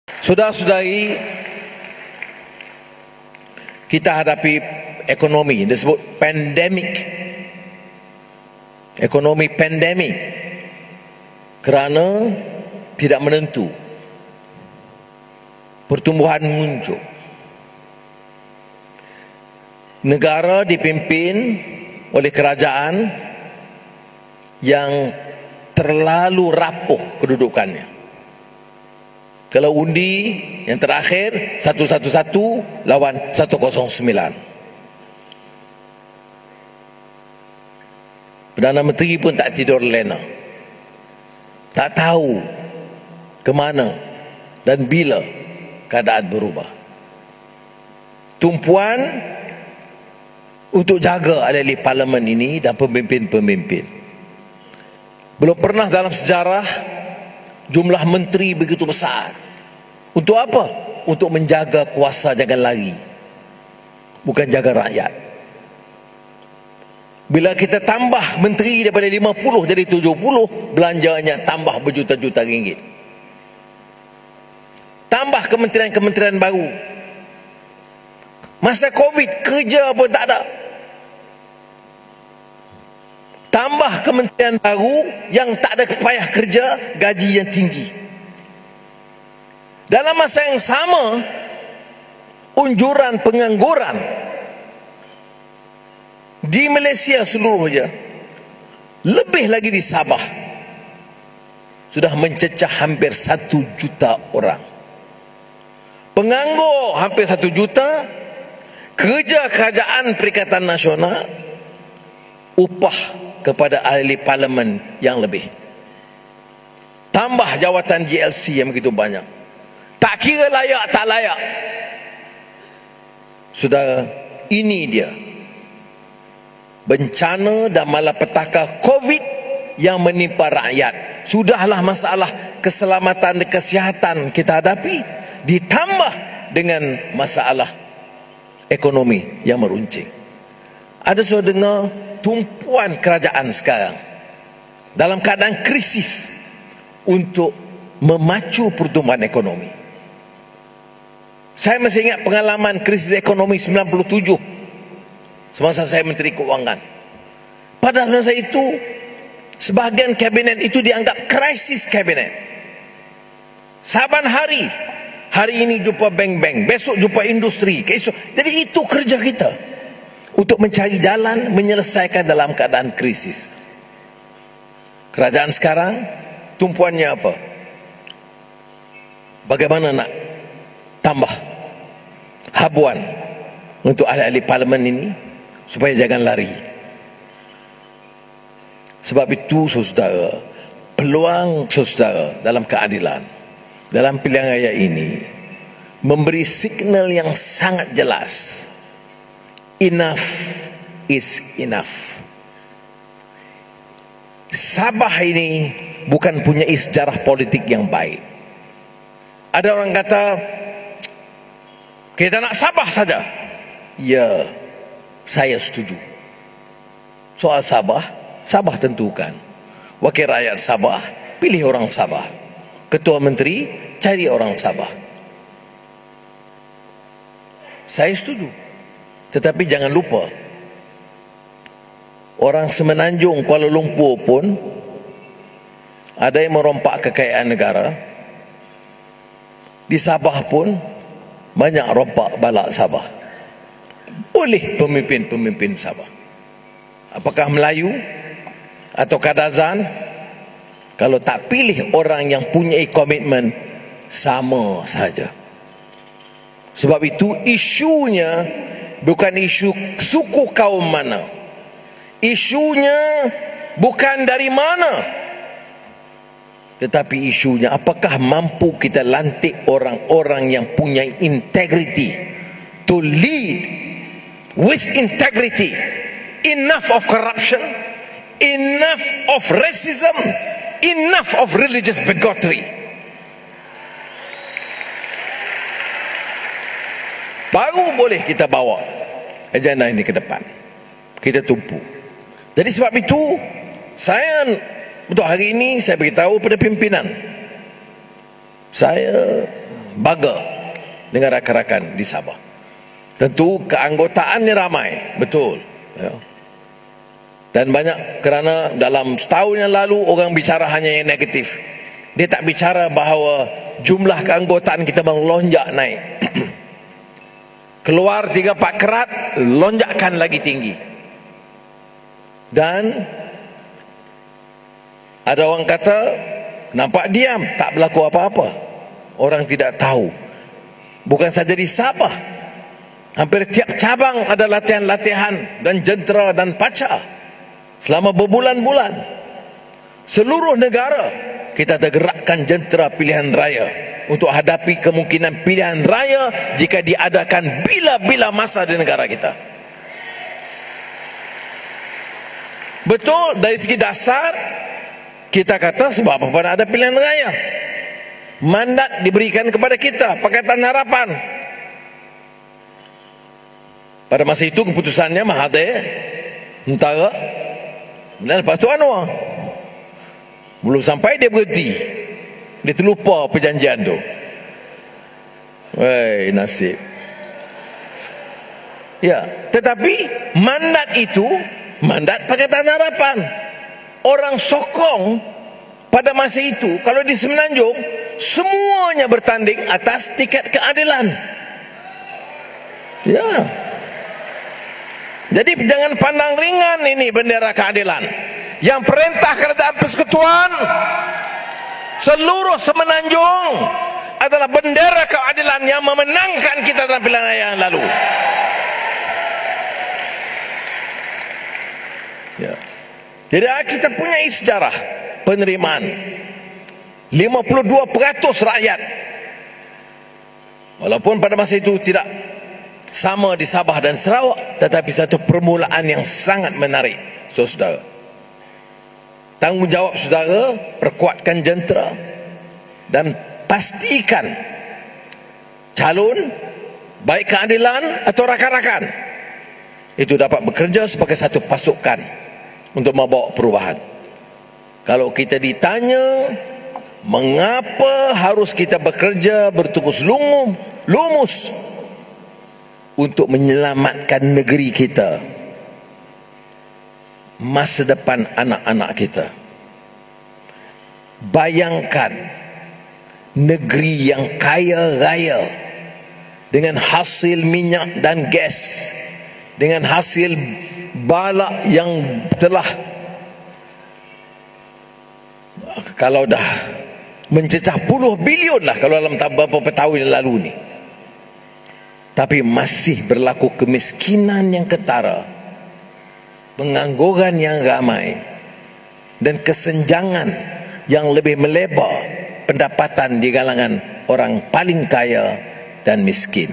Saudara-saudari, kita hadapi ekonomi disebut pandemik. Ekonomi pandemik kerana tidak menentu. Pertumbuhan muncul. Negara dipimpin oleh kerajaan yang terlalu rapuh kedudukannya. Kalau undi yang terakhir 111 lawan 109. Perdana Menteri pun tak tidur lena. Tak tahu ke mana dan bila keadaan berubah. Tumpuan untuk jaga ahli parlimen ini dan pemimpin-pemimpin. Belum pernah dalam sejarah jumlah menteri begitu besar. Untuk apa? Untuk menjaga kuasa, jangan lari. Bukan jaga rakyat. Bila kita tambah menteri daripada 50 jadi 70, belanjanya tambah berjuta-juta ringgit. Tambah kementerian-kementerian baru. Masa Covid, kerja pun tak ada. Tambah kementerian baru yang tak ada payah kerja, gaji yang tinggi. Dalam masa yang sama, unjuran pengangguran di Malaysia seluruhnya, lebih lagi di Sabah, sudah mencecah hampir 1 juta orang. Penganggur hampir 1 juta, kerja kerajaan Perikatan Nasional, upah kepada ahli parlimen yang lebih. Tambah jawatan GLC yang begitu banyak. Tak kira layak tak layak. Saudara, ini dia bencana dan malapetaka Covid yang menimpa rakyat. Sudahlah masalah keselamatan dan kesihatan kita hadapi, ditambah dengan masalah ekonomi yang meruncing. Ada sudah dengar tumpuan kerajaan sekarang dalam keadaan krisis untuk memacu pertumbuhan ekonomi. Saya masih ingat pengalaman krisis ekonomi 97 semasa saya Menteri Keuangan. Pada masa itu, sebahagian kabinet itu dianggap krisis kabinet. Saban hari, hari ini jumpa bank-bank, besok jumpa industri, jadi itu kerja kita untuk mencari jalan menyelesaikan dalam keadaan krisis. Kerajaan sekarang tumpuannya apa? Bagaimana nak tambah habuan untuk ahli-ahli parlimen ini supaya jangan lari. Sebab itu saudara, peluang saudara dalam keadilan, dalam pilihan raya ini memberi signal yang sangat jelas. Enough is enough. Sabah ini bukan punya sejarah politik yang baik. Ada orang kata kita nak Sabah saja. Ya, saya setuju. Soal Sabah, Sabah tentukan. Wakil rakyat Sabah, pilih orang Sabah. Ketua Menteri, cari orang Sabah. Saya setuju. Tetapi jangan lupa, orang Semenanjung, Kuala Lumpur pun ada yang merompak kekayaan negara. Di Sabah pun banyak rompak balak Sabah oleh pemimpin-pemimpin Sabah. Apakah Melayu atau Kadazan, kalau tak pilih orang yang punya komitmen, sama saja. Sebab itu isunya bukan isu suku kaum mana, isunya bukan dari mana, tetapi isunya apakah mampu kita lantik orang-orang yang punya integrity to lead with integrity. Enough of corruption, enough of racism, enough of religious bigotry. Baru boleh kita bawa agenda ini ke depan. Kita tumpu. Jadi sebab itu saya untuk hari ini saya beritahu pada pimpinan, saya bangga dengan rakan-rakan di Sabah. Tentu keanggotaannya ramai, betul, ya. Dan banyak, kerana dalam setahun yang lalu orang bicara hanya yang negatif. Dia tak bicara bahawa jumlah keanggotaan kita melonjak naik. Keluar 3-4 kerat, lonjakan lagi tinggi. Dan ada orang kata nampak diam, tak berlaku apa-apa. Orang tidak tahu. Bukan saja di Sabah, hampir tiap cabang ada latihan-latihan dan jentera dan pacar. Selama berbulan-bulan, seluruh negara kita tergerakkan jentera pilihan raya untuk hadapi kemungkinan pilihan raya jika diadakan bila-bila masa di negara kita. Betul, dari segi dasar kita kata sebab apa nak ada pilihan raya. Mandat diberikan kepada kita, Pakatan Harapan. Pada masa itu keputusannya Mahathir Tentara, dan lepas tu Anwar. Belum sampai dia berhenti, dia terlupa perjanjian tu. Wei, nasib. Ya, tetapi mandat itu mandat Pakatan Harapan. Orang sokong pada masa itu, kalau di Semenanjung semuanya bertanding atas tiket keadilan. Ya. Jadi jangan pandang ringan ini bendera keadilan. Yang perintah kerajaan persekutuan seluruh Semenanjung adalah bendera keadilan yang memenangkan kita dalam pilihan raya yang lalu. Ya. Jadi kita punya sejarah penerimaan 52% rakyat. Walaupun pada masa itu tidak sama di Sabah dan Sarawak, tetapi satu permulaan yang sangat menarik. Saudara, tanggungjawab saudara, perkuatkan jentera dan pastikan calon baik keadilan atau rakan-rakan itu dapat bekerja sebagai satu pasukan untuk membawa perubahan. Kalau kita ditanya mengapa harus kita bekerja bertukus lumus untuk menyelamatkan negeri kita, masa depan anak-anak kita. Bayangkan negeri yang kaya raya dengan hasil minyak dan gas, dengan hasil balak yang telah, kalau dah mencecah puluh bilion lah kalau dalam beberapa tahun yang lalu ni, tapi masih berlaku kemiskinan yang ketara, pengangguran yang ramai, dan kesenjangan yang lebih melebar pendapatan di kalangan orang paling kaya dan miskin.